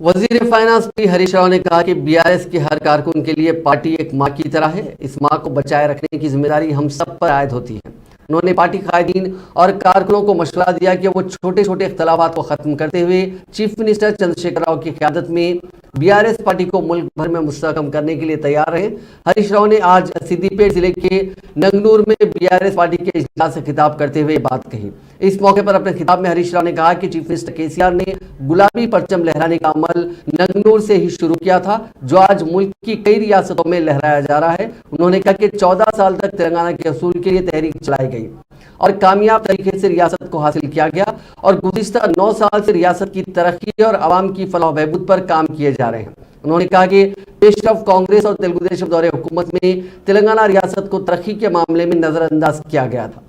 वजीर finance P Harish Rao ने कहा कि बीआरएस के हर कारकुन के लिए पार्टी एक मां की तरह है। इस मां को बचाए रखने की जिम्मेदारी हम सब पर आयद होती है। उन्होंने पार्टी कायदीन और कारकुनों को मशवरा दिया कि वो छोटे छोटे इख्तलाफात को खत्म करते हुए चीफ मिनिस्टर चंद्रशेखर राव की क़यादत में बीआरएस पार्टी को मुल्क भर में मुस्तहकम करने के लिए तैयार रहे। हरीश राव ने आज सिद्दीपेट जिले के नंगनूर में बीआरएस पार्टी के इजलास से खिताब करते हुए बात कही। इस मौके पर अपने खिताब में हरीश राव ने कहा कि चीफ मिनिस्टर केसीआर ने गुलाबी परचम लहराने का अमल नंगनूर से ही शुरू किया था, जो आज मुल्क की कई रियासतों में लहराया जा रहा है। उन्होंने कहा कि 14 साल तक तेलंगाना के असूल के लिए तहरीक चलाई गई और कामयाब तरीके से रियासत को हासिल किया गया और गुज़िश्ता 9 साल से रियासत की तरक्की और आवाम की फलाह बहबूद पर काम किए जा रहे हैं। उन्होंने कहा कि पेशरफ कांग्रेस और तेलुगु देशम दौरे हुकूमत में तेलंगाना रियासत को तरक्की के मामले में नजरअंदाज किया गया था।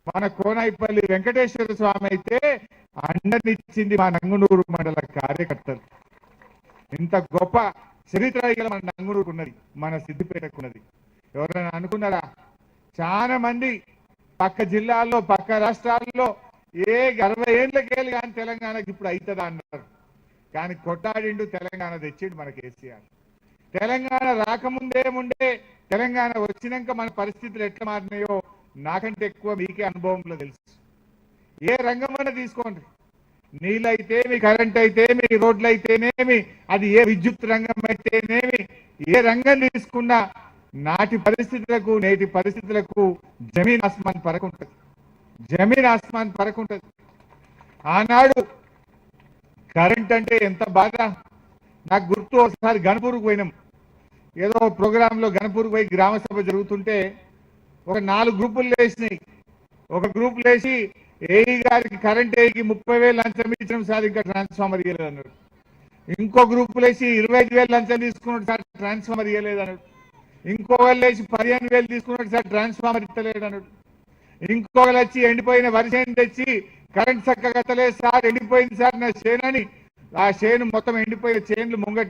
మన కోనైపల్లి వెంకటేశ్వర స్వామి అయితే అండనిచ్చింది మా నంగునూరు మండల కార్యకర్తలు. ఇంత గొప్ప చరిత్ర మన నంగునూరుకు ఉన్నది, మన సిద్దిపేటకు ఉన్నది. ఎవరైనా అనుకున్నారా? చాలా మంది పక్క జిల్లాల్లో పక్క రాష్ట్రాల్లో 60 ఏళ్ళకేళ్ళు కానీ తెలంగాణకి ఇప్పుడు అవుతుందా అన్నారు. కానీ కొట్టాడిండు, తెలంగాణ తెచ్చిండు మన కేసీఆర్. తెలంగాణ రాకముందే తెలంగాణ వచ్చినాక మన పరిస్థితులు ఎట్లా మారినాయో నాకంటే ఎక్కువ మీకే అనుభవంలో తెలుసు. ఏ రంగమైనా తీసుకోండి, నీళ్ళైతేమి, కరెంట్ అయితేమి, రోడ్లు అయితేనేమి, అది ఏ విద్యుత్ రంగం అయితేనేమి, ఏ రంగం తీసుకున్నా నాటి పరిస్థితులకు నేటి పరిస్థితులకు జమీన్ ఆస్మాన్ ఫరక్ ఉంటుంది. జమీన్ ఆస్మాన్ ఫరక్ ఉంటుంది. ఆనాడు కరెంట్ అంటే ఎంత బాధ నాకు గుర్తు. ఒకసారి గణపూర్కు పోయినాం. ఏదో ప్రోగ్రాంలో గణపూర్కు పోయి గ్రామ సభ జరుగుతుంటే ఒక 4 గ్రూపులు లేచినాయి. ఒక గ్రూప్ లేచి ఏఈ గారికి కరెంట్ ఏఈకి 30,000 లంచం ఇచ్చిన సార్ ఇంకా ట్రాన్స్ఫార్మర్ ఇవ్వలేదు అన్నాడు. ఇంకో గ్రూప్ లేచి 25,000 లంచం తీసుకున్నాడు సార్ ట్రాన్స్ఫార్మర్ ఇవ్వలేదు అన్నాడు. ఇంకొకళ్ళు లేచి 15,000 తీసుకున్నాడు సార్ ట్రాన్స్ఫార్మర్ ఇస్తలేడు అన్నాడు. ఇంకొకరు వచ్చి ఎండిపోయిన వరిసేను తెచ్చి కరెంట్ చక్కగా లేదు సార్, ఎండిపోయింది సార్ నా చేను అని. ఆ చేను మొత్తం ఎండిపోయిన చేన్లు ముంగట